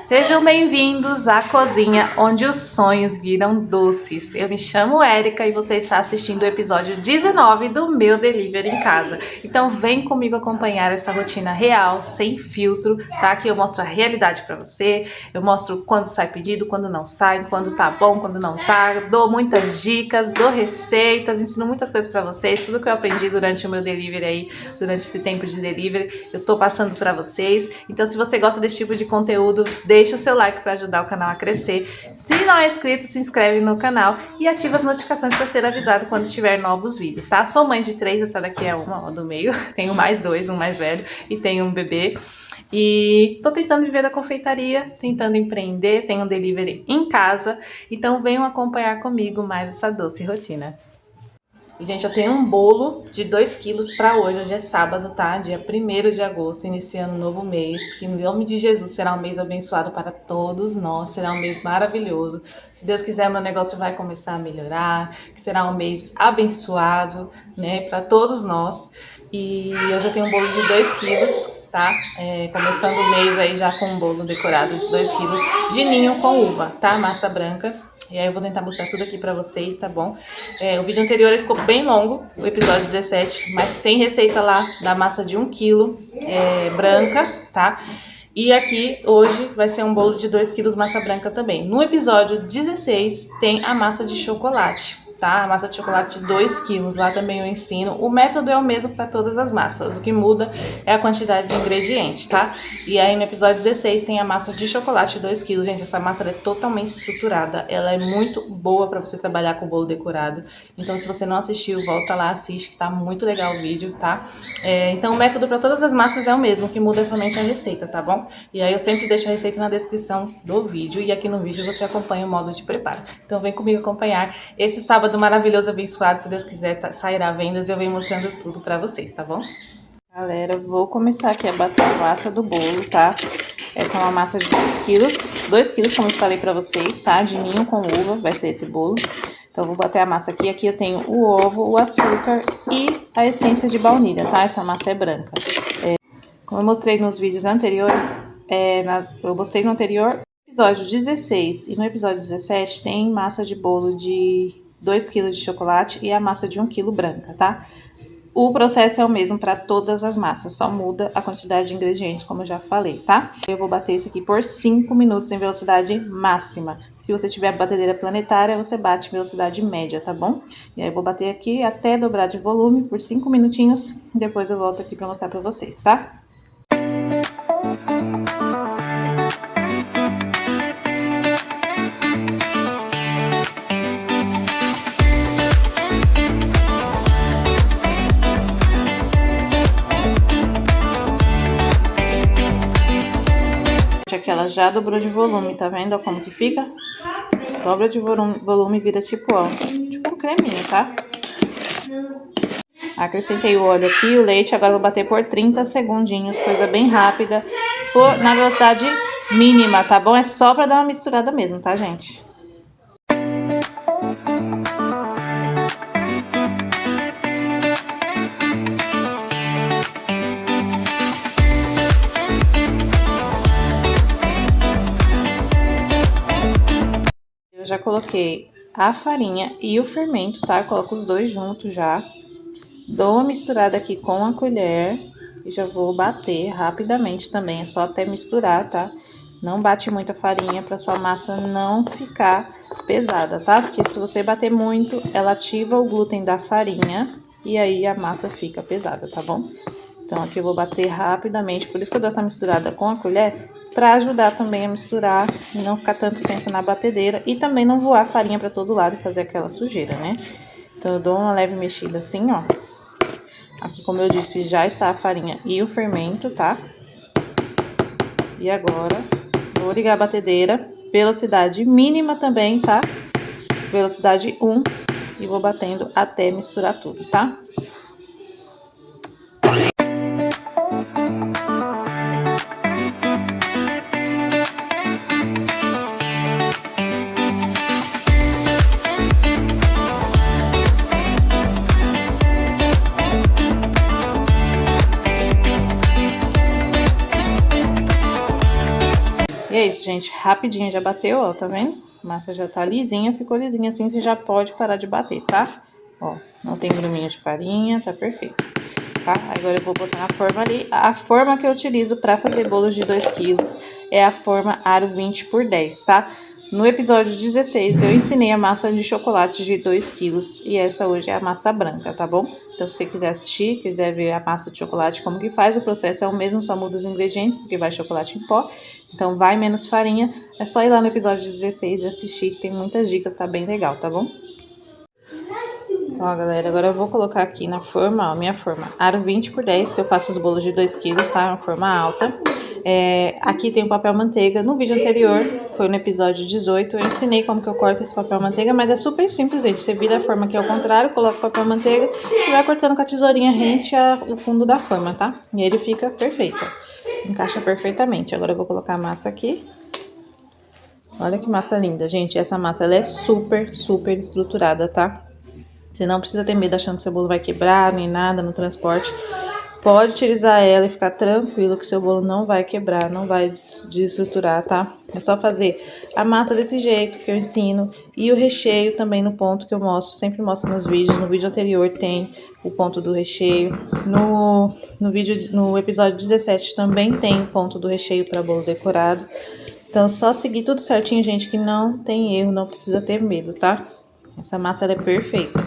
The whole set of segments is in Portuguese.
Sejam bem-vindos à cozinha onde os sonhos viram doces. Eu me chamo Érica e você está assistindo o episódio 19 do meu Delivery em Casa. Então vem comigo acompanhar essa rotina real, sem filtro, tá? Que eu mostro a realidade pra você, eu mostro quando sai pedido, quando não sai, quando tá bom, quando não tá, dou muitas dicas, dou receitas, ensino muitas coisas pra vocês, tudo que eu aprendi durante o meu delivery aí, durante esse tempo de delivery, eu tô passando pra vocês. Então se você gosta desse tipo de conteúdo, deixa o seu like para ajudar o canal a crescer. Se não é inscrito, se inscreve no canal e ativa as notificações para ser avisado quando tiver novos vídeos, tá? Sou mãe de 3, essa daqui é uma, ó, do meio. Tenho mais 2, um mais velho e tenho um bebê. E tô tentando viver da confeitaria, tentando empreender, tenho um delivery em casa. Então venham acompanhar comigo mais essa doce rotina. E, gente, eu tenho um bolo de 2 quilos para hoje. Hoje é sábado, tá? Dia 1º de agosto, iniciando um novo mês. Que, em nome de Jesus, será um mês abençoado para todos nós. Será um mês maravilhoso. Se Deus quiser, meu negócio vai começar a melhorar. Que será um mês abençoado, né? Para todos nós. E hoje eu tenho um bolo de 2 quilos, tá? Começando o mês aí já com um bolo decorado de 2 quilos de ninho com uva, tá? Massa branca. E aí eu vou tentar mostrar tudo aqui pra vocês, tá bom? O vídeo anterior ele ficou bem longo, o episódio 17, mas tem receita lá da massa de 1 quilo branca, tá? E aqui hoje vai ser um bolo de 2 quilos massa branca também. No episódio 16 tem a massa de chocolate, tá? A massa de chocolate de 2 quilos, lá também eu ensino. O método é o mesmo para todas as massas, o que muda é a quantidade de ingredientes, tá? E aí no episódio 16 tem a massa de chocolate de 2 quilos. Gente, essa massa é totalmente estruturada, ela é muito boa para você trabalhar com o bolo decorado. Então se você não assistiu, volta lá, assiste, que tá muito legal o vídeo, tá? Então o método para todas as massas é o mesmo, o que muda é somente a receita, tá bom? E aí eu sempre deixo a receita na descrição do vídeo e aqui no vídeo você acompanha o modo de preparo. Então vem comigo acompanhar esse sábado maravilhoso, abençoado, se Deus quiser, sairá vendas e eu venho mostrando tudo pra vocês, tá bom? Galera, vou começar aqui a bater a massa do bolo, tá? Essa é uma massa de 2 quilos. 2 quilos, como eu falei pra vocês, tá? De ninho com uva, vai ser esse bolo. Então, eu vou bater a massa aqui. Aqui eu tenho o ovo, o açúcar e a essência de baunilha, tá? Essa massa é branca. Como eu mostrei nos vídeos anteriores, eu mostrei no anterior episódio 16 e no episódio 17 tem massa de bolo de 2 kg de chocolate e a massa de 1 kg branca, tá? O processo é o mesmo para todas as massas, só muda a quantidade de ingredientes, como eu já falei, tá? Eu vou bater isso aqui por 5 minutos em velocidade máxima. Se você tiver a batedeira planetária, você bate em velocidade média, tá bom? E aí eu vou bater aqui até dobrar de volume por 5 minutinhos, e depois eu volto aqui para mostrar para vocês, tá? Aqui ela já dobrou de volume, tá vendo? Ó, como que fica? Dobra de volume e vira tipo, ó, tipo um creminho, tá? Acrescentei o óleo aqui, o leite, agora eu vou bater por 30 segundinhos, coisa bem rápida, na velocidade mínima, tá bom? É só pra dar uma misturada mesmo, tá, gente? Já coloquei a farinha e o fermento, tá? Coloco os dois juntos já. Dou uma misturada aqui com a colher e já vou bater rapidamente também. É só até misturar, tá? Não bate muito a farinha pra sua massa não ficar pesada, tá? Porque se você bater muito, ela ativa o glúten da farinha e aí a massa fica pesada, tá bom? Então aqui eu vou bater rapidamente, por isso que eu dou essa misturada com a colher, pra ajudar também a misturar e não ficar tanto tempo na batedeira e também não voar a farinha pra todo lado e fazer aquela sujeira, né? Então eu dou uma leve mexida assim, ó. Aqui, como eu disse, já está a farinha e o fermento, tá? E agora, vou ligar a batedeira, velocidade mínima também, tá? Velocidade 1 e vou batendo até misturar tudo, tá? isso, gente, rapidinho já bateu, ó, tá vendo? A massa já tá lisinha, ficou lisinha assim, você já pode parar de bater, tá? Ó, não tem gruminha de farinha, tá perfeito, tá? Agora eu vou botar na forma ali. A forma que eu utilizo pra fazer bolos de 2 quilos é a forma aro 20x10, tá? No episódio 16 eu ensinei a massa de chocolate de 2 quilos e essa hoje é a massa branca, tá bom? Então, se você quiser assistir, quiser ver a massa de chocolate, como que faz, o processo é o mesmo, só muda os ingredientes, porque vai chocolate em pó. Então, vai menos farinha. É só ir lá no episódio 16 e assistir, que tem muitas dicas, tá bem legal, tá bom? Ó, galera, agora eu vou colocar aqui na forma, ó, minha forma aro 20x10, que eu faço os bolos de 2 quilos, tá? Uma forma alta. Aqui tem o papel manteiga. No vídeo anterior, foi no episódio 18, eu ensinei como que eu corto esse papel manteiga, mas é super simples, gente. Você vira a forma aqui ao contrário, coloca o papel manteiga e vai cortando com a tesourinha rente o fundo da forma, tá? E ele fica perfeito, ó. Encaixa perfeitamente. Agora eu vou colocar a massa aqui. Olha que massa linda, gente. Essa massa, ela é super, super estruturada, tá? Você não precisa ter medo achando que seu bolo vai quebrar, nem nada no transporte. Pode utilizar ela e ficar tranquilo que seu bolo não vai quebrar, não vai desestruturar, tá? É só fazer a massa desse jeito que eu ensino e o recheio também no ponto que eu mostro, sempre mostro nos vídeos. No vídeo anterior tem o ponto do recheio. No episódio 17 também tem o ponto do recheio para bolo decorado. Então, só seguir tudo certinho, gente, que não tem erro, não precisa ter medo, tá? Essa massa ela é perfeita,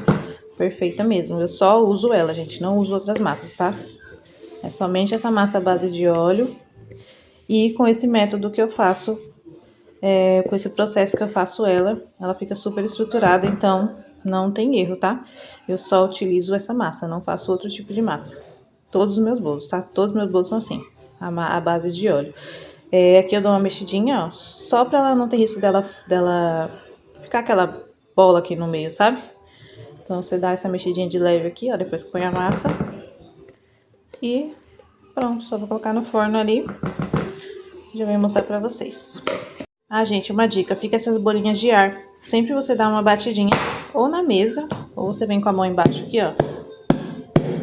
perfeita mesmo. Eu só uso ela, gente, não uso outras massas, tá? É somente essa massa à base de óleo. E com esse método que eu faço, com esse processo que eu faço ela fica super estruturada, então não tem erro, tá? Eu só utilizo essa massa, não faço outro tipo de massa. Todos os meus bolos, tá? Todos os meus bolos são assim, a base de óleo. Aqui eu dou uma mexidinha, ó, só pra ela não ter risco dela ficar aquela bola aqui no meio, sabe? Então você dá essa mexidinha de leve aqui, ó, depois que põe a massa. E pronto, só vou colocar no forno ali. Já vou mostrar pra vocês. Ah, gente, uma dica, fica essas bolinhas de ar. Sempre você dá uma batidinha ou na mesa, ou você vem com a mão embaixo aqui, ó.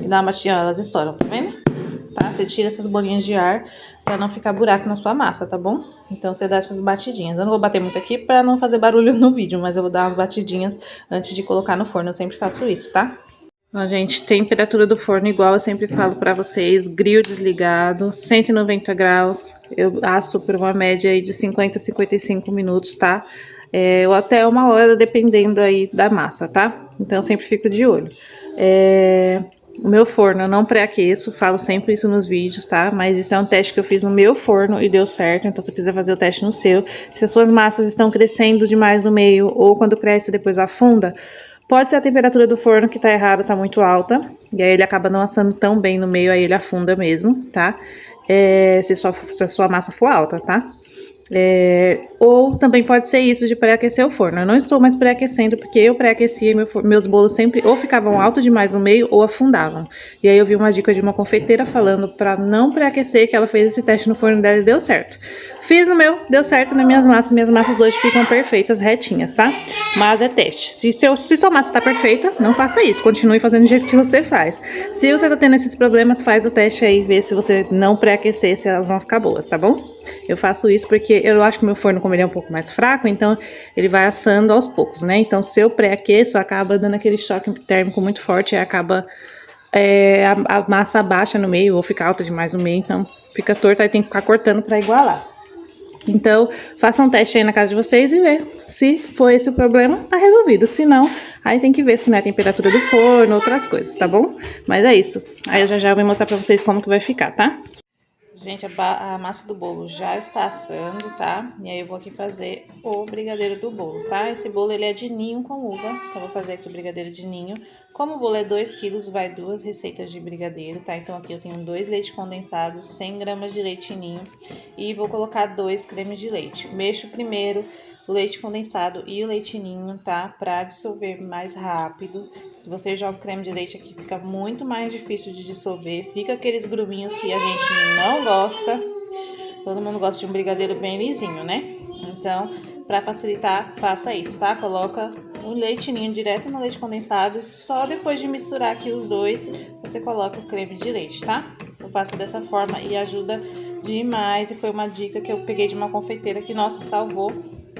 E dá uma batidinha, ó, elas estouram, tá vendo? Tá? Você tira essas bolinhas de ar pra não ficar buraco na sua massa, tá bom? Então você dá essas batidinhas. Eu não vou bater muito aqui pra não fazer barulho no vídeo, mas eu vou dar umas batidinhas antes de colocar no forno. Eu sempre faço isso, tá? Ó, gente, temperatura do forno igual eu sempre falo pra vocês, grill desligado, 190 graus, eu asso por uma média aí de 50 a 55 minutos, tá? Ou até 1 hora, dependendo aí da massa, tá? Então eu sempre fico de olho. O meu forno eu não pré-aqueço, falo sempre isso nos vídeos, tá? Mas isso é um teste que eu fiz no meu forno e deu certo, então você precisa fazer o teste no seu. Se as suas massas estão crescendo demais no meio ou quando cresce depois afunda, pode ser a temperatura do forno que tá errada, tá muito alta. E aí ele acaba não assando tão bem no meio, aí ele afunda mesmo, tá? Se a sua massa for alta, tá? Ou também pode ser isso de pré-aquecer o forno. Eu não estou mais pré-aquecendo, porque eu pré-aquecia meus bolos sempre ou ficavam alto demais no meio ou afundavam. E aí eu vi uma dica de uma confeiteira falando pra não pré-aquecer, que ela fez esse teste no forno dela e deu certo. Fiz no meu, deu certo nas minhas massas hoje ficam perfeitas, retinhas, tá? Mas é teste. Se sua massa tá perfeita, não faça isso, continue fazendo do jeito que você faz. Se você tá tendo esses problemas, faz o teste aí, vê se você não pré-aquecer, se elas vão ficar boas, tá bom? Eu faço isso porque eu acho que meu forno, como ele é um pouco mais fraco, então ele vai assando aos poucos, né? Então se eu pré-aqueço, acaba dando aquele choque térmico muito forte e acaba a massa baixa no meio ou fica alta demais no meio, então fica torta e tem que ficar cortando pra igualar. Então, façam um teste aí na casa de vocês e vê. Se for esse o problema, tá resolvido. Se não, aí tem que ver se não é a temperatura do forno, outras coisas, tá bom? Mas é isso. Aí eu já vou mostrar pra vocês como que vai ficar, tá? Gente, a massa do bolo já está assando, tá? E aí eu vou aqui fazer o brigadeiro do bolo, tá? Esse bolo, ele é de ninho com uva, então eu vou fazer aqui o brigadeiro de ninho. Como o bolo é 2 quilos, vai 2 receitas de brigadeiro, tá? Então aqui eu tenho 2 leite condensados, 100 gramas de leite ninho e vou colocar 2 cremes de leite. Mexo primeiro o leite condensado e o leite ninho, tá? Pra dissolver mais rápido. Se você joga o creme de leite aqui, fica muito mais difícil de dissolver. Fica aqueles gruminhos que a gente não gosta. Todo mundo gosta de um brigadeiro bem lisinho, né? Então, pra facilitar, faça isso, tá? Coloca o leite ninho direto no leite condensado. Só depois de misturar aqui os dois, você coloca o creme de leite, tá? Eu faço dessa forma e ajuda demais. E foi uma dica que eu peguei de uma confeiteira que, nossa, salvou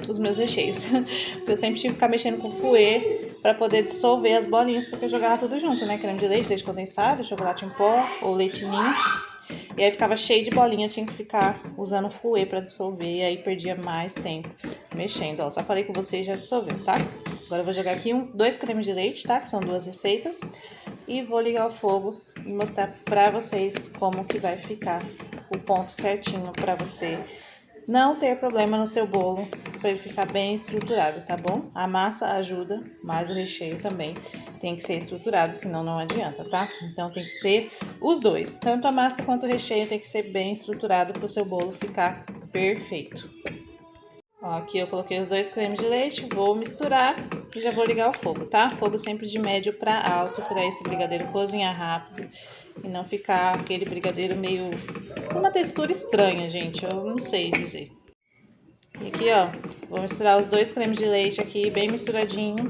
os meus recheios. Porque eu sempre tive que ficar mexendo com fouet pra poder dissolver as bolinhas, porque eu jogava tudo junto, né? Creme de leite condensado, chocolate em pó ou leite ninho. E aí ficava cheio de bolinha, eu tinha que ficar usando fouet pra dissolver, e aí perdia mais tempo mexendo. Ó, só falei com vocês, já dissolveu, tá? Agora eu vou jogar aqui dois cremes de leite, tá? Que são 2 receitas. E vou ligar o fogo e mostrar pra vocês como que vai ficar o ponto certinho pra você não ter problema no seu bolo, para ele ficar bem estruturado, tá bom? A massa ajuda, mas o recheio também tem que ser estruturado, senão não adianta, tá? Então tem que ser os dois, tanto a massa quanto o recheio tem que ser bem estruturado para o seu bolo ficar perfeito. Ó, aqui eu coloquei os 2 cremes de leite, vou misturar e já vou ligar o fogo, tá? Fogo sempre de médio para alto, para esse brigadeiro cozinhar rápido e não ficar aquele brigadeiro meio com uma textura estranha, gente, eu não sei dizer. E aqui, ó, vou misturar os 2 cremes de leite aqui bem misturadinho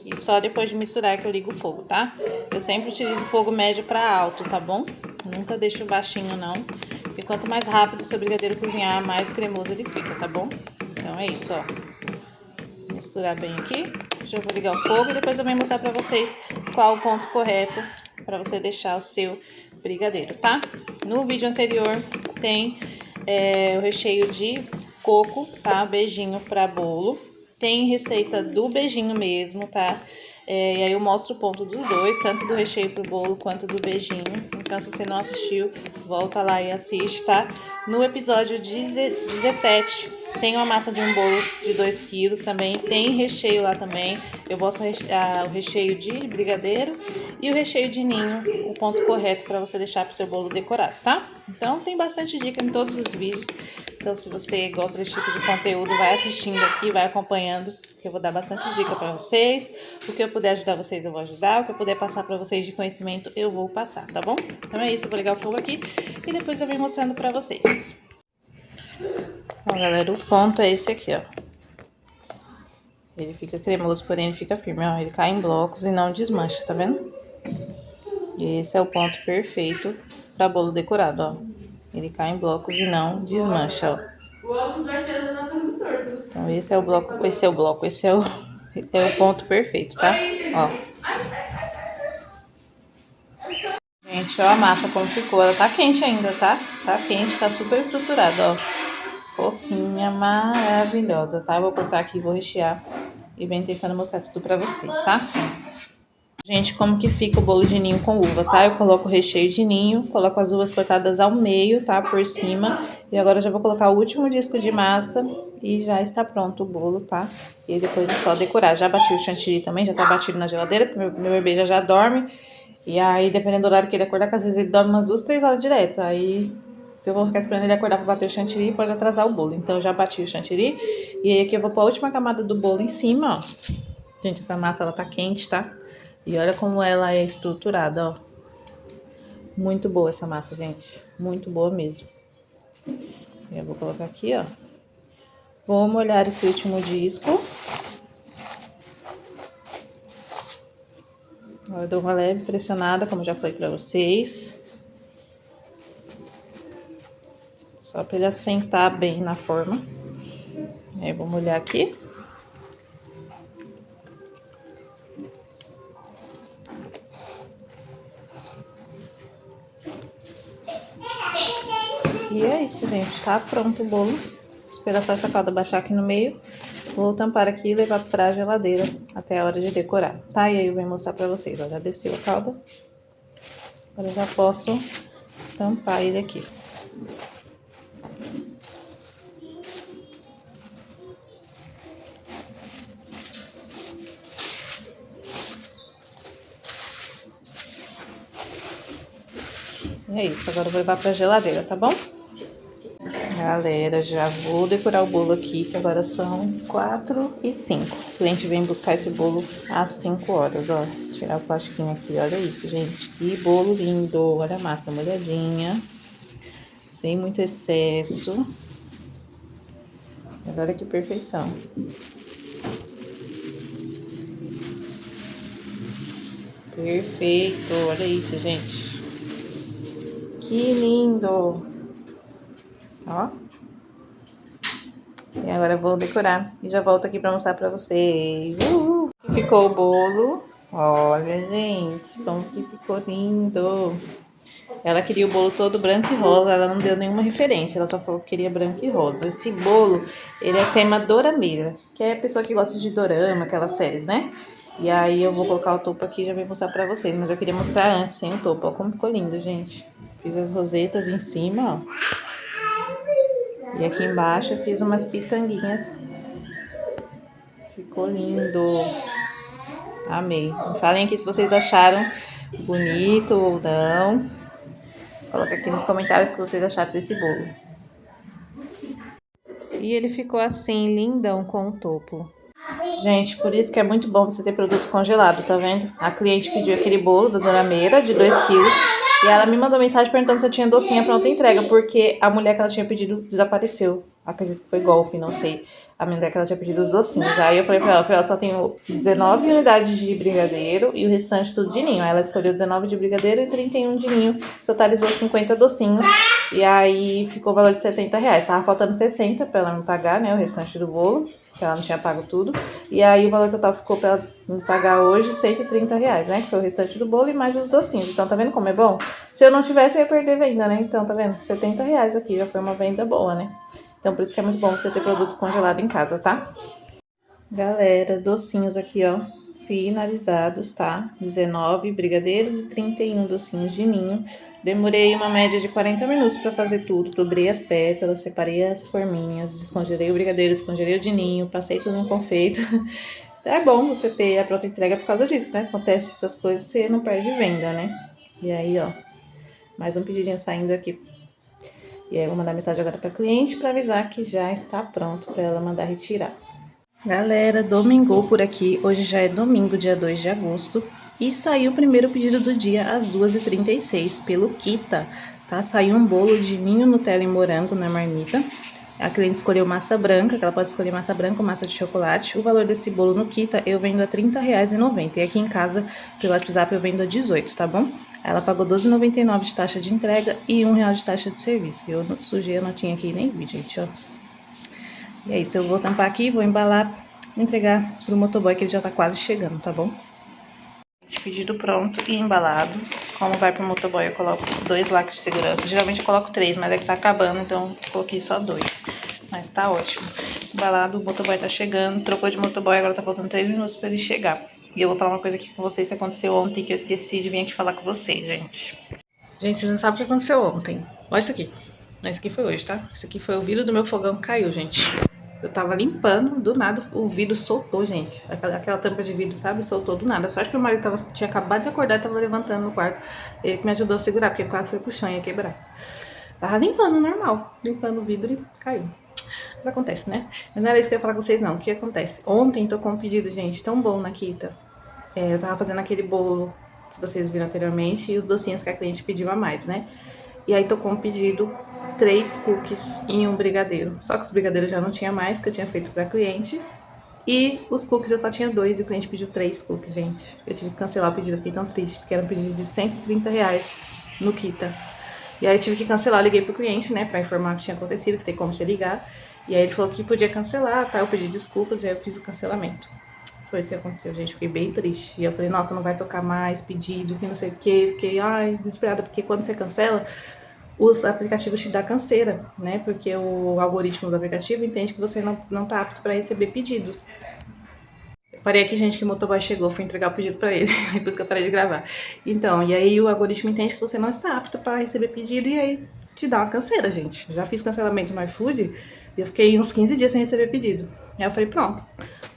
e só depois de misturar que eu ligo o fogo, tá? Eu sempre utilizo fogo médio para alto, tá bom? Nunca deixo baixinho não, porque quanto mais rápido o seu brigadeiro cozinhar, mais cremoso ele fica, tá bom? Então é isso, ó. Misturar bem aqui. Já vou ligar o fogo e depois eu venho mostrar pra vocês qual o ponto correto pra você deixar o seu brigadeiro, tá? No vídeo anterior tem o recheio de coco, tá? Beijinho pra bolo. Tem receita do beijinho mesmo, tá? E aí eu mostro o ponto dos dois, tanto do recheio pro bolo quanto do beijinho. Então, se você não assistiu, volta lá e assiste, tá? No episódio 17, tem uma massa de um bolo de 2 quilos também. Tem recheio lá também. Eu mostro o recheio de brigadeiro e o recheio de ninho, o ponto correto para você deixar pro seu bolo decorado, tá? Então, tem bastante dica em todos os vídeos. Então, se você gosta desse tipo de conteúdo, vai assistindo aqui, vai acompanhando, que eu vou dar bastante dica pra vocês. O que eu puder ajudar vocês, eu vou ajudar. O que eu puder passar pra vocês de conhecimento, eu vou passar, tá bom? Então é isso, eu vou ligar o fogo aqui e depois eu venho mostrando pra vocês. Ó, galera, o ponto é esse aqui, ó. Ele fica cremoso, porém ele fica firme, ó. Ele cai em blocos e não desmancha, tá vendo? E esse é o ponto perfeito pra bolo decorado, ó. Ele cai em blocos e não desmancha, ó. Então esse é o bloco, esse é o ponto perfeito, tá? Ó. Gente, ó a massa como ficou. Ela tá quente ainda, tá? Tá quente, tá super estruturada, ó. Fofinha, maravilhosa, tá? Eu vou cortar aqui, vou rechear e venho tentando mostrar tudo pra vocês, tá? Gente, como que fica o bolo de ninho com uva, tá? Eu coloco o recheio de ninho, coloco as uvas cortadas ao meio, tá? Por cima. E agora eu já vou colocar o último disco de massa e já está pronto o bolo, tá? E depois é só decorar. Já bati o chantilly também, já tá batido na geladeira, porque meu bebê já dorme. E aí, dependendo do horário que ele acordar, que às vezes ele dorme umas 2, 3 horas direto. Aí, se eu vou ficar esperando ele acordar pra bater o chantilly, pode atrasar o bolo. Então, eu já bati o chantilly. E aí, aqui eu vou pôr a última camada do bolo em cima, ó. Gente, essa massa, ela tá quente, tá? E olha como ela é estruturada, ó. Muito boa essa massa, gente. Muito boa mesmo. Eu vou colocar aqui, ó. Vou molhar esse último disco. Agora eu dou uma leve pressionada, como já falei pra vocês. Só pra ele assentar bem na forma. Aí eu vou molhar aqui. E é isso, gente. Tá pronto o bolo. Esperar só essa calda baixar aqui no meio. Vou tampar aqui e levar pra geladeira até a hora de decorar, tá? E aí eu venho mostrar pra vocês, ó. Já desceu a calda. Agora eu já posso tampar ele aqui. E é isso, agora eu vou levar pra geladeira, tá bom? Galera, já vou decorar o bolo aqui, que agora são 4h05. O cliente vem buscar esse bolo às 5 horas, ó. Tirar o plastiquinho aqui, olha isso, gente. Que bolo lindo, olha a massa molhadinha. Sem muito excesso. Mas olha que perfeição. Perfeito, olha isso, gente. Que lindo! ó. E agora eu vou decorar e já volto aqui pra mostrar pra vocês. Ficou o bolo. Olha, gente, como que ficou lindo. Ela queria o bolo todo branco e rosa, ela não deu nenhuma referência, ela só falou que queria branco e rosa. Esse bolo, ele é tema dorameira, que é a pessoa que gosta de dorama, aquelas séries, né? E aí eu vou colocar o topo aqui e já vou mostrar pra vocês, mas eu queria mostrar antes, sem o topo. Ó como ficou lindo, gente. Fiz as rosetas em cima, ó. E aqui embaixo eu fiz umas pitanguinhas. Ficou lindo. Amei. Falem aqui se vocês acharam bonito ou não. Coloca aqui nos comentários o que vocês acharam desse bolo. E ele ficou assim, lindão com o topo. Gente, por isso que é muito bom você ter produto congelado, tá vendo? A cliente pediu aquele bolo da Dona Meira, de 2 quilos. E ela me mandou mensagem perguntando se eu tinha docinha pronta entrega, porque a mulher que ela tinha pedido desapareceu. Acredito que foi golpe, não sei. A mulher que ela tinha pedido os docinhos. Aí eu falei pra ela, só tenho 19 unidades de brigadeiro e o restante tudo de ninho. Aí ela escolheu 19 de brigadeiro e 31 de ninho. Totalizou 50 docinhos. E aí ficou o valor de R$70. Tava faltando 60 pra ela me pagar, né, o restante do bolo, que ela não tinha pago tudo. E aí o valor total ficou pra ela me pagar hoje R$130, né, que foi o restante do bolo e mais os docinhos. Então tá vendo como é bom? Se eu não tivesse, eu ia perder venda, né? Então tá vendo? R$70 aqui, já foi uma venda boa, né? Então por isso que é muito bom você ter produto congelado em casa, tá? Galera, docinhos aqui, ó, finalizados, tá? 19 brigadeiros e 31 docinhos de ninho. Demorei uma média de 40 minutos pra fazer tudo. Dobrei as pétalas, separei as forminhas, descongelei o brigadeiro, descongelei o de ninho, passei tudo no confeito. É bom você ter a pronta entrega por causa disso, né? Acontece essas coisas, você não perde venda, né? E aí, ó, mais um pedidinho saindo aqui. E aí eu vou mandar mensagem agora pra cliente pra avisar que já está pronto pra ela mandar retirar. Galera, domingou por aqui, hoje já é domingo, dia 2 de agosto, e saiu o primeiro pedido do dia às 2h36 pelo Kita, tá? Saiu um bolo de ninho, Nutella e morango na marmita. A cliente escolheu massa branca, que ela pode escolher massa branca ou massa de chocolate. O valor desse bolo no Kita eu vendo a R$30,90 e aqui em casa, pelo WhatsApp, eu vendo a 18, tá bom? Ela pagou R$12,99 de taxa de entrega e R$1 de taxa de serviço. Eu sujei a notinha aqui e nem vi, gente, ó. E é isso, eu vou tampar aqui, vou embalar, entregar pro motoboy que ele já tá quase chegando, tá bom? Pedido pronto e embalado. Como vai pro motoboy, eu coloco 2 lacres de segurança. Geralmente eu coloco 3, mas é que tá acabando, então eu coloquei só 2. Mas tá ótimo. Embalado, o motoboy tá chegando. Trocou de motoboy, agora tá faltando 3 minutos pra ele chegar. E eu vou falar uma coisa aqui com vocês que aconteceu ontem, que eu esqueci de vir aqui falar com vocês, gente. Gente, vocês não sabem o que aconteceu ontem. Olha isso aqui. Esse aqui foi hoje, tá? Esse aqui foi o vidro do meu fogão que caiu, gente. Eu tava limpando, do nada o vidro soltou, gente. Aquela tampa de vidro, sabe? Soltou do nada. Só acho que o marido tinha acabado de acordar e tava levantando no quarto. Ele que me ajudou a segurar, porque quase foi pro chão e ia quebrar. Tava limpando, normal. Limpando o vidro e caiu. Mas acontece, né? Mas não era isso que eu ia falar com vocês, não. O que acontece? Ontem tocou um pedido, gente, tão bom na Kita. Eu tava fazendo aquele bolo que vocês viram anteriormente e os docinhos que a cliente pediu a mais, né? E aí tocou um pedido, 3 cookies em um brigadeiro. Só que os brigadeiros já não tinha mais, porque eu tinha feito pra cliente. E os cookies eu só tinha 2 e o cliente pediu 3 cookies, gente. Eu tive que cancelar o pedido, eu fiquei tão triste, porque era um pedido de R$130 no Kita. E aí eu tive que cancelar, eu liguei pro cliente, né, pra informar o que tinha acontecido, que tem como você ligar. E aí ele falou que podia cancelar, tá? Eu pedi desculpas e aí eu fiz o cancelamento. Foi isso que aconteceu, gente. Fiquei bem triste. E eu falei, nossa, não vai tocar mais pedido, que não sei o quê. Fiquei, ai, desesperada, porque quando você cancela, os aplicativos te dão canseira, né? Porque o algoritmo do aplicativo entende que você não tá apto para receber pedidos. Eu parei aqui, gente, que o motoboy chegou, fui entregar o pedido pra ele. Aí por isso que eu parei de gravar. Então, e aí o algoritmo entende que você não está apto para receber pedido e aí te dá uma canseira, gente. Já fiz cancelamento no iFood e eu fiquei uns 15 dias sem receber pedido. Aí eu falei, pronto.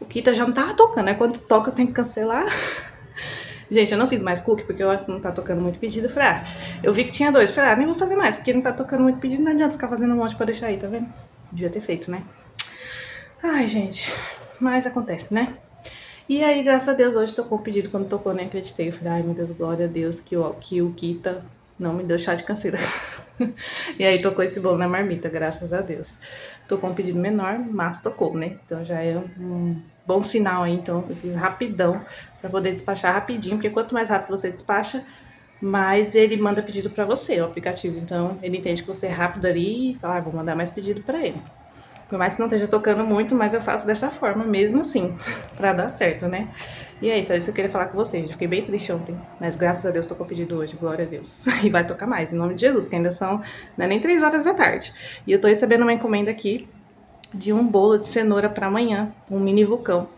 O Kita já não tava tocando, né? Quando toca tem que cancelar. Gente, eu não fiz mais cookie porque eu acho que não tá tocando muito pedido. Eu falei, eu vi que tinha 2. Eu falei, nem vou fazer mais, porque não tá tocando muito pedido, não adianta ficar fazendo um monte pra deixar aí, tá vendo? Devia ter feito, né? Ai, gente, mas acontece, né? E aí, graças a Deus, hoje tocou o pedido. Quando tocou, nem acreditei. Eu falei, ai, meu Deus, glória a Deus, que o Kita não me deu chá de canseira. E aí tocou esse bolo na marmita, graças a Deus. Tocou um pedido menor, mas tocou, né? Então já é um bom sinal aí. Então eu fiz rapidão pra poder despachar rapidinho, porque quanto mais rápido você despacha, mas ele manda pedido pra você, o aplicativo. Então, ele entende que você é rápido ali e fala, vou mandar mais pedido pra ele. Por mais que não esteja tocando muito, mas eu faço dessa forma mesmo assim, pra dar certo, né? E é isso que eu queria falar com vocês. Eu fiquei bem triste ontem, mas graças a Deus tocou o pedido hoje, glória a Deus. E vai tocar mais, em nome de Jesus, que ainda são, não é nem 3 horas da tarde. E eu tô recebendo uma encomenda aqui de um bolo de cenoura pra amanhã, um mini vulcão.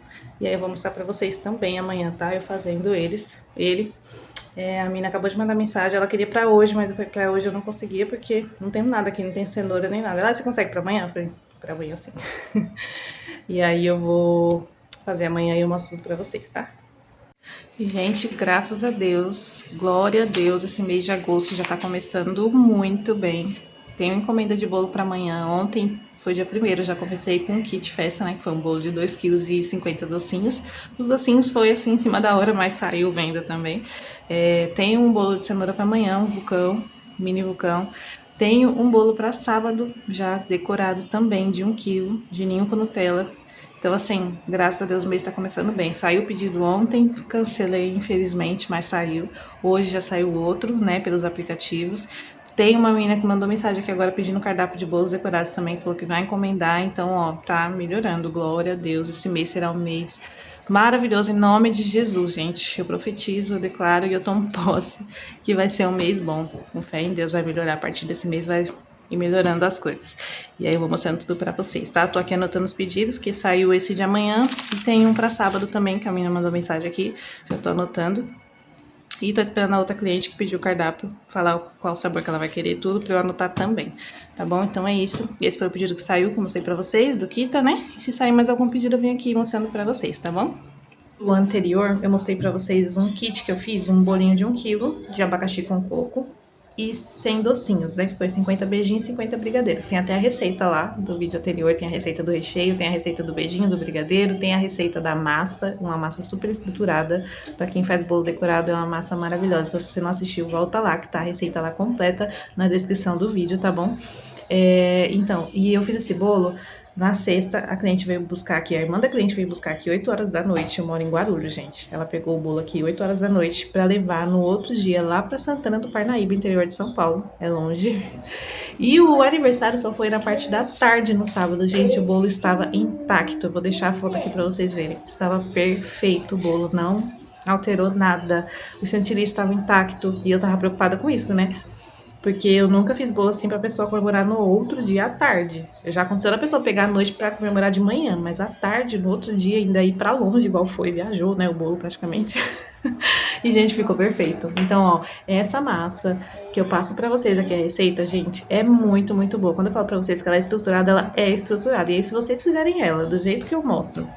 E aí eu vou mostrar pra vocês também amanhã, tá? Eu fazendo ele. A mina acabou de mandar mensagem, ela queria pra hoje, mas pra hoje eu não conseguia, porque não tem nada aqui, não tem cenoura nem nada. Ela, você consegue pra amanhã? Eu falei, pra amanhã sim. E aí eu vou fazer amanhã e eu mostro tudo pra vocês, tá? E, gente, graças a Deus, glória a Deus, esse mês de agosto já tá começando muito bem. Tenho encomenda de bolo pra amanhã. Ontem foi dia 1º, já comecei com um kit festa, né? Que foi um bolo de 2,50 kg docinhos. Os docinhos foi assim em cima da hora, mas saiu venda também. Tenho um bolo de cenoura pra amanhã, um vulcão, mini vulcão. Tenho um bolo para sábado, já decorado também, de 1 kg, de ninho com Nutella. Então, assim, graças a Deus o mês tá começando bem. Saiu o pedido ontem, cancelei, infelizmente, mas saiu. Hoje já saiu outro, né, pelos aplicativos. Tem uma menina que mandou mensagem aqui agora pedindo cardápio de bolos decorados também, falou que vai encomendar. Então, ó, tá melhorando. Glória a Deus. Esse mês será um mês maravilhoso em nome de Jesus, gente. Eu profetizo, eu declaro e eu tomo posse que vai ser um mês bom. Com fé em Deus vai melhorar. A partir desse mês vai ir melhorando as coisas. E aí eu vou mostrando tudo pra vocês, tá? Tô aqui anotando os pedidos, que saiu esse de amanhã. E tem um pra sábado também, que a menina mandou mensagem aqui. Já tô anotando. E tô esperando a outra cliente que pediu o cardápio, falar qual sabor que ela vai querer, tudo pra eu anotar também, tá bom? Então é isso. Esse foi o pedido que saiu, que eu mostrei pra vocês, do Kita, né? E se sair mais algum pedido, eu venho aqui mostrando pra vocês, tá bom? No anterior, eu mostrei pra vocês um kit que eu fiz, um bolinho de 1 kg de abacaxi com coco e 100 docinhos, né? Que foi 50 beijinhos e 50 brigadeiros. Tem até a receita lá do vídeo anterior, tem a receita do recheio, tem a receita do beijinho, do brigadeiro, tem a receita da massa, uma massa super estruturada. Pra quem faz bolo decorado, é uma massa maravilhosa. Então, se você não assistiu, volta lá, que tá a receita lá completa na descrição do vídeo, tá bom? Então, e eu fiz esse bolo. Na sexta, a cliente veio buscar aqui, a irmã da cliente veio buscar aqui 8 horas da noite. Eu moro em Guarulhos, gente. Ela pegou o bolo aqui 8 horas da noite pra levar no outro dia lá pra Santana do Parnaíba, interior de São Paulo. É longe. E o aniversário só foi na parte da tarde no sábado, gente. O bolo estava intacto. Eu vou deixar a foto aqui pra vocês verem. Estava perfeito o bolo, não alterou nada. O chantilly estava intacto e eu tava preocupada com isso, né? Porque eu nunca fiz bolo assim pra pessoa comemorar no outro dia à tarde. Já aconteceu da pessoa pegar a noite pra comemorar de manhã, mas à tarde, no outro dia, ainda ir pra longe, igual foi, viajou, né, o bolo praticamente. E, gente, ficou perfeito. Então, ó, essa massa que eu passo pra vocês aqui, a receita, gente, é muito, muito boa. Quando eu falo pra vocês que ela é estruturada, ela é estruturada. E aí, se vocês fizerem ela do jeito que eu mostro,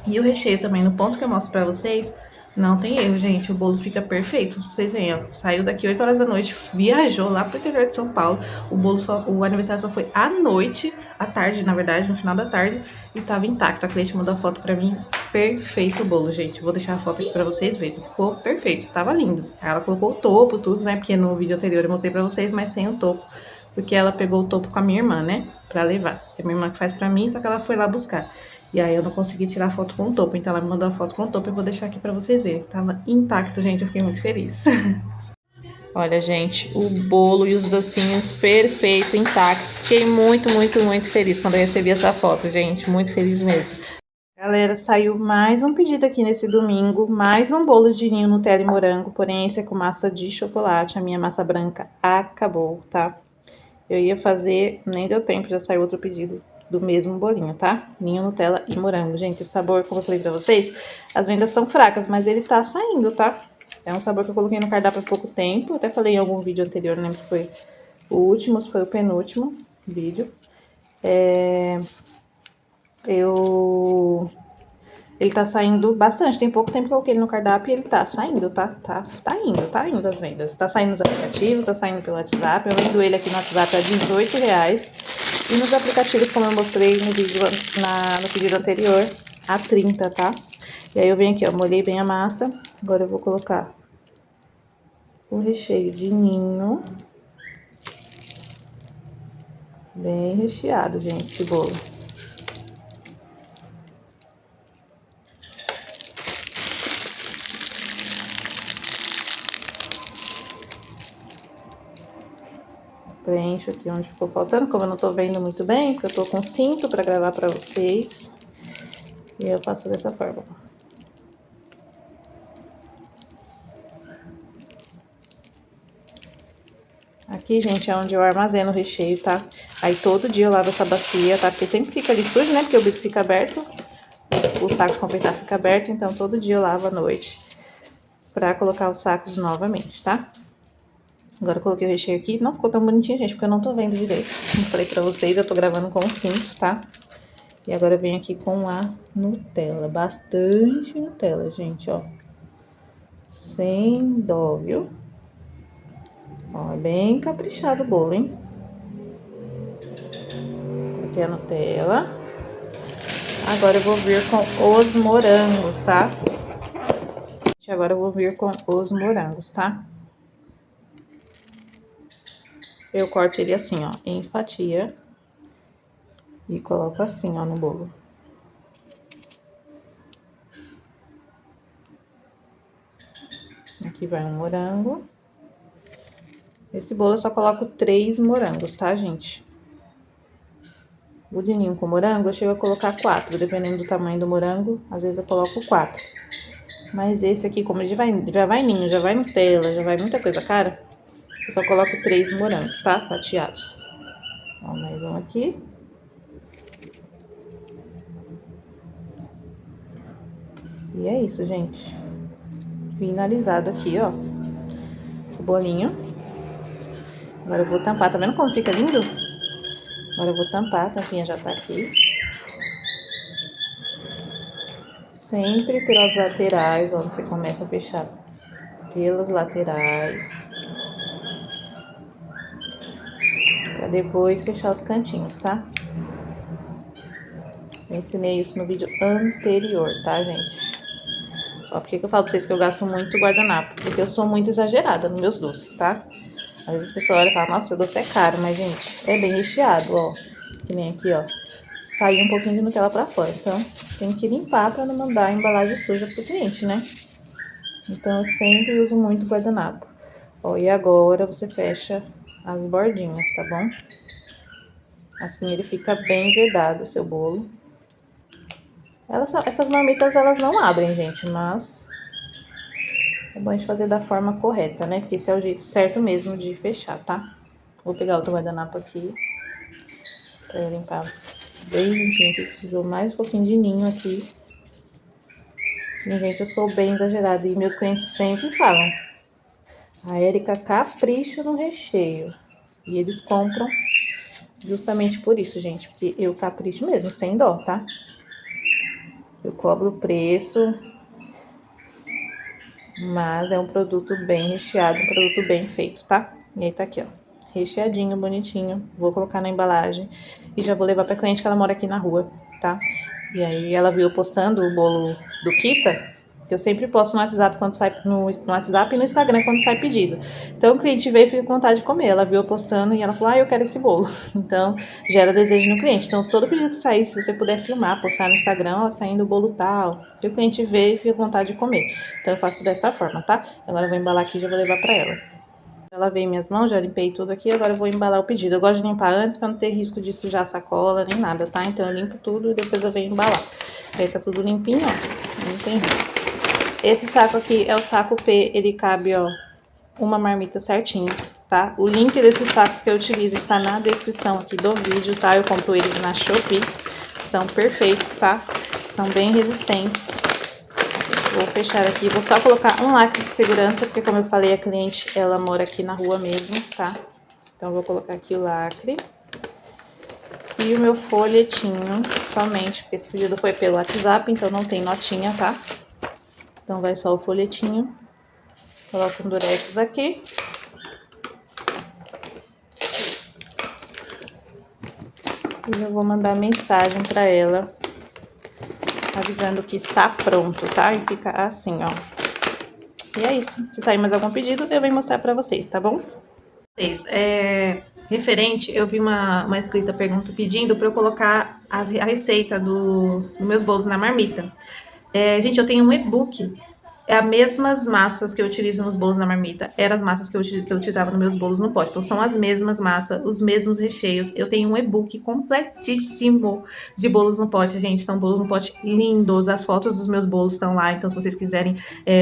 e o recheio também, no ponto que eu mostro pra vocês, não tem erro, gente. O bolo fica perfeito. Vocês veem, ó. Saiu daqui 8 horas da noite, viajou lá pro interior de São Paulo. O aniversário só foi à noite, à tarde, na verdade, no final da tarde. E tava intacto. A cliente mandou a foto pra mim. Perfeito o bolo, gente. Vou deixar a foto aqui pra vocês verem. Ficou perfeito, tava lindo. Ela colocou o topo, tudo, né? Porque no vídeo anterior eu mostrei pra vocês, mas sem o topo. Porque ela pegou o topo com a minha irmã, né? Pra levar. É a minha irmã que faz pra mim, só que ela foi lá buscar. E aí eu não consegui tirar foto com o topo, então ela me mandou a foto com o topo e eu vou deixar aqui pra vocês verem. Tava intacto, gente, eu fiquei muito feliz. Olha, gente, o bolo e os docinhos perfeito, intactos. Fiquei muito, muito, muito feliz quando eu recebi essa foto, gente. Muito feliz mesmo. Galera, saiu mais um pedido aqui nesse domingo, mais um bolo de ninho Nutella e morango, porém esse é com massa de chocolate, a minha massa branca acabou, tá? Eu ia fazer, nem deu tempo, já saiu outro pedido do mesmo bolinho, tá? Ninho, Nutella e morango. Gente, esse sabor, como eu falei pra vocês, as vendas estão fracas, mas ele tá saindo, tá? É um sabor que eu coloquei no cardápio há pouco tempo, até falei em algum vídeo anterior, não lembro se foi o último, se foi o penúltimo vídeo. Ele tá saindo bastante, tem pouco tempo que eu coloquei ele no cardápio e ele tá saindo, tá indo as vendas. Tá saindo nos aplicativos, tá saindo pelo WhatsApp, eu vendo ele aqui no WhatsApp a R$18. E nos aplicativos, como eu mostrei no vídeo, no pedido anterior, a 30, tá? E aí eu venho aqui, ó, molhei bem a massa, agora eu vou colocar o recheio de ninho. Bem recheado, gente, esse bolo. preencho aqui onde ficou faltando, como eu não tô vendo muito bem, porque eu tô com cinto pra gravar pra vocês. E eu faço dessa forma. Aqui, gente, é onde eu armazeno o recheio, tá? Aí todo dia eu lavo essa bacia, tá? Porque sempre fica ali sujo, né? Porque o bico fica aberto, o saco de confeitar fica aberto, então todo dia eu lavo à noite pra colocar os sacos novamente, tá? Agora eu coloquei o recheio aqui, não ficou tão bonitinho, gente, porque eu não tô vendo direito. Como falei pra vocês, eu tô gravando com o cinto, tá? E agora eu venho aqui com a Nutella, bastante Nutella, gente, ó. Sem dó, viu? Ó, é bem caprichado o bolo, hein? Coloquei a Nutella. Agora eu vou vir com os morangos, tá? Agora eu vou vir com os morangos, tá? Eu corto ele assim, ó, em fatia. E coloco assim, ó, no bolo. Aqui vai um morango. Esse bolo eu só coloco 3 morangos, tá, gente? O de ninho com morango eu chego a colocar 4, dependendo do tamanho do morango, às vezes eu coloco 4. Mas esse aqui, como já vai ninho, já vai Nutella, já vai muita coisa cara, eu só coloco 3 morangos, tá? Fatiados. Ó, mais um aqui. E é isso, gente. Finalizado aqui, ó, o bolinho. Agora eu vou tampar, tá vendo como fica lindo? Agora eu vou tampar, a tampinha já tá aqui. Sempre pelas laterais, ó, você começa a fechar pelas laterais. Pra depois fechar os cantinhos, tá? Eu ensinei isso no vídeo anterior, tá, gente? Ó, por que eu falo pra vocês que eu gasto muito guardanapo? Porque eu sou muito exagerada nos meus doces, tá? Às vezes a pessoa olha e fala, nossa, seu doce é caro, mas, gente, é bem recheado, ó. Que nem aqui, ó. Saiu um pouquinho de Nutella pra fora, então tem que limpar pra não mandar a embalagem suja pro cliente, né? Então eu sempre uso muito guardanapo. Ó, e agora você fecha as bordinhas, tá bom? Assim ele fica bem vedado, o seu bolo. Essas marmitas, elas não abrem, gente, mas é bom a gente fazer da forma correta, né? Porque esse é o jeito certo mesmo de fechar, tá? Vou pegar outro guardanapo aqui pra eu limpar bem limpinho aqui, que sujou mais um pouquinho de ninho aqui. Sim, gente, eu sou bem exagerada e meus clientes sempre falam: a Érica capricha no recheio. E eles compram justamente por isso, gente, porque eu capricho mesmo, sem dó, tá? Eu cobro o preço, mas é um produto bem recheado, um produto bem feito, tá? E aí tá aqui, ó, recheadinho, bonitinho. Vou colocar na embalagem e já vou levar pra cliente que ela mora aqui na rua, tá? E aí ela viu eu postando o bolo do Kita, que eu sempre posto no WhatsApp quando sai no WhatsApp e no Instagram quando sai pedido. Então o cliente veio e fica com vontade de comer. Ela viu eu postando e ela falou: ah, eu quero esse bolo. Então gera desejo no cliente. Então todo pedido que sair, se você puder filmar, postar no Instagram, ó, saindo o bolo tal, o cliente vê e fica com vontade de comer. Então eu faço dessa forma, tá? Agora eu vou embalar aqui e já vou levar pra ela. Já lavei minhas mãos, já limpei tudo aqui, agora eu vou embalar o pedido. Eu gosto de limpar antes pra não ter risco de sujar a sacola nem nada, tá? Então eu limpo tudo e depois eu venho embalar. Aí tá tudo limpinho, ó, não tem risco. Esse saco aqui é o saco P, ele cabe, ó, uma marmita certinho, tá? O link desses sacos que eu utilizo está na descrição aqui do vídeo, tá? Eu compro eles na Shopee, são perfeitos, tá? São bem resistentes. Vou fechar aqui, vou só colocar um lacre de segurança, porque como eu falei, a cliente, ela mora aqui na rua mesmo, tá? Então eu vou colocar aqui o lacre. E o meu folhetinho, somente, porque esse pedido foi pelo WhatsApp, então não tem notinha, tá? Então vai só o folhetinho. Coloco um durex aqui. E eu vou mandar mensagem pra ela, avisando que está pronto, tá? E fica assim, ó. E é isso. Se sair mais algum pedido, eu venho mostrar pra vocês, tá bom? Referente, eu vi uma inscrita pergunta pedindo pra eu colocar a receita dos meus bolos na marmita. Gente, eu tenho um e-book é as mesmas massas que eu utilizo nos bolos na marmita, eram as massas que eu utilizava nos meus bolos no pote. Então são as mesmas massas, os mesmos recheios. Eu tenho um e-book completíssimo de bolos no pote, gente. São bolos no pote lindos. As fotos dos meus bolos estão lá. Então se vocês quiserem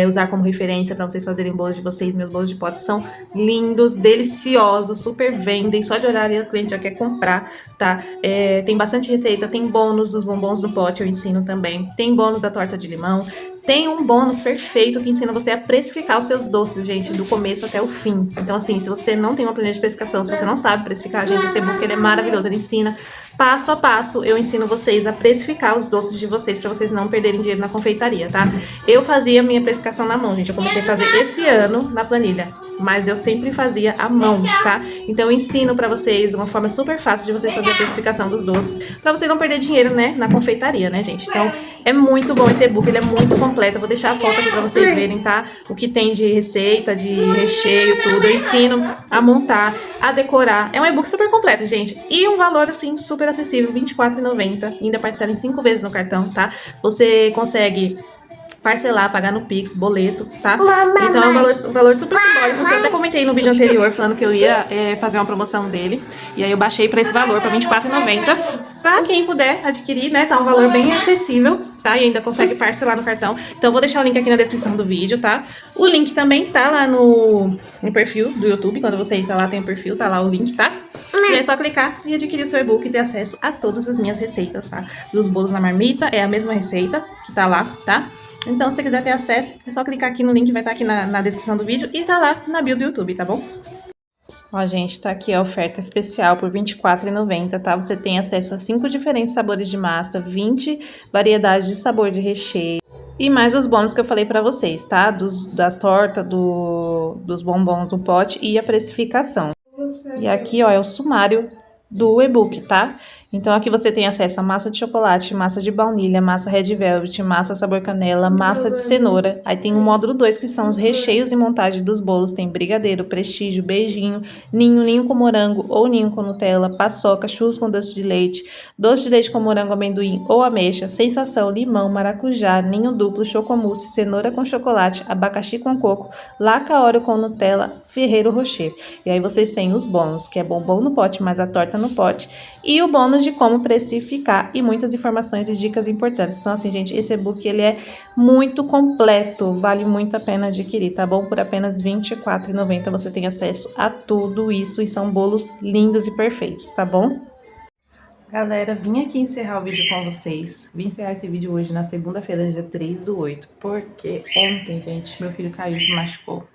usar como referência para vocês fazerem bolos de vocês, meus bolos de pote são lindos, deliciosos, super vendem. Só de olhar ali o cliente já quer comprar, tá? Tem bastante receita, tem bônus dos bombons do pote, eu ensino também. Tem bônus da torta de limão. Tem um bônus perfeito que ensina você a precificar os seus doces, gente, do começo até o fim. Então, assim, se você não tem uma planilha de precificação, se você não sabe precificar, gente, esse e-book ele é maravilhoso. Ele ensina passo a passo, eu ensino vocês a precificar os doces de vocês para vocês não perderem dinheiro na confeitaria, tá? Eu fazia minha precificação na mão, gente. Eu comecei a fazer esse ano na planilha, mas eu sempre fazia à mão, tá? Então, eu ensino para vocês uma forma super fácil de vocês fazerem a precificação dos doces, para vocês não perder dinheiro, né, na confeitaria, né, gente? Então, é muito bom esse e-book, ele é muito completo. Eu vou deixar a foto aqui pra vocês verem, tá? O que tem de receita, de recheio, tudo. Eu ensino a montar, a decorar. É um e-book super completo, gente. E um valor, assim, super acessível, R$ 24,90. Ainda parcela em 5 vezes no cartão, tá? Você consegue parcelar, pagar no Pix, boleto, tá? Então é um valor super simbólico. Eu até comentei no vídeo anterior falando que eu ia fazer uma promoção dele. E aí eu baixei pra esse valor, pra R$ 24,90. Pra quem puder adquirir, né? Tá um valor bem acessível, tá? E ainda consegue parcelar no cartão. Então eu vou deixar o link aqui na descrição do vídeo, tá? O link também tá lá no perfil do YouTube. Quando você entra lá, tem o perfil, tá lá o link, tá? E é só clicar e adquirir o seu e-book e ter acesso a todas as minhas receitas, tá? Dos bolos na marmita, é a mesma receita que tá lá, tá? Então, se você quiser ter acesso, é só clicar aqui no link, vai estar aqui na descrição do vídeo e tá lá na bio do YouTube, tá bom? Ó, gente, tá aqui a oferta especial por R$ 24,90, tá? Você tem acesso a 5 diferentes sabores de massa, 20 variedades de sabor de recheio e mais os bônus que eu falei pra vocês, tá? Das tortas, dos bombons do pote e a precificação. E aqui, ó, é o sumário do e-book, tá? Então aqui você tem acesso a massa de chocolate, massa de baunilha, massa red velvet, massa sabor canela, massa de cenoura. Aí tem o módulo 2 que são os recheios e montagem dos bolos. Tem brigadeiro, prestígio, beijinho, ninho com morango ou ninho com Nutella, paçoca, churros com doce de leite com morango, amendoim ou ameixa, sensação, limão, maracujá, ninho duplo, chocomousse, cenoura com chocolate, abacaxi com coco, laca Oreo com Nutella, Ferreiro Rocher. E aí vocês têm os bônus, que é bombom no pote mais a torta no pote, e o bônus de como precificar e muitas informações e dicas importantes. Então, assim, gente, esse e-book ele é muito completo, vale muito a pena adquirir, tá bom? Por apenas R$ 24,90 você tem acesso a tudo isso e são bolos lindos e perfeitos, tá bom? Galera, vim aqui encerrar o vídeo com vocês. Vim encerrar esse vídeo hoje na segunda-feira, dia 3/8, porque ontem, gente, meu filho caiu e se machucou.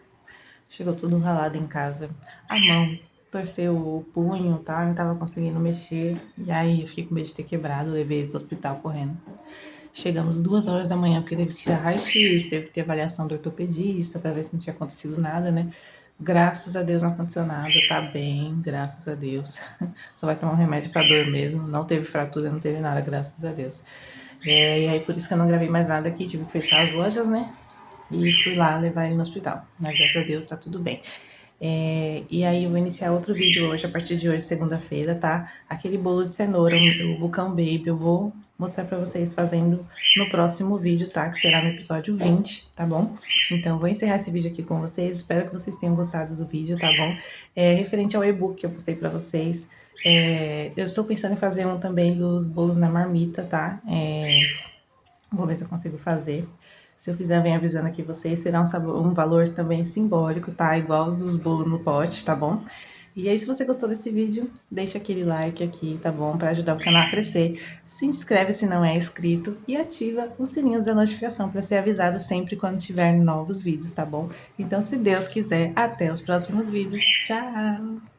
Chegou tudo ralado em casa. A mão torceu o punho, tá? Não tava conseguindo mexer. E aí eu fiquei com medo de ter quebrado, levei ele pro hospital correndo. Chegamos 2 horas da manhã, porque teve que tirar raio-x, teve que ter avaliação do ortopedista pra ver se não tinha acontecido nada, né? Graças a Deus não aconteceu nada, tá bem, graças a Deus. Só vai tomar um remédio pra dor mesmo, não teve fratura, não teve nada, graças a Deus. E aí por isso que eu não gravei mais nada aqui, tive que fechar as lojas, né? E fui lá levar ele no hospital, mas graças a Deus tá tudo bem. E aí eu vou iniciar outro vídeo hoje, a partir de hoje, segunda-feira, tá? Aquele bolo de cenoura, o Vulcão Baby, eu vou mostrar pra vocês fazendo no próximo vídeo, tá? Que será no episódio 20, tá bom? Então, vou encerrar esse vídeo aqui com vocês, espero que vocês tenham gostado do vídeo, tá bom? Referente ao e-book que eu postei pra vocês, eu estou pensando em fazer um também dos bolos na marmita, tá? Vou ver se eu consigo fazer. Se eu fizer, vem avisando aqui vocês, será um valor também simbólico, tá? Igual os dos bolos no pote, tá bom? E aí, se você gostou desse vídeo, deixa aquele like aqui, tá bom? Pra ajudar o canal a crescer. Se inscreve se não é inscrito e ativa o sininho da notificação pra ser avisado sempre quando tiver novos vídeos, tá bom? Então, se Deus quiser, até os próximos vídeos. Tchau!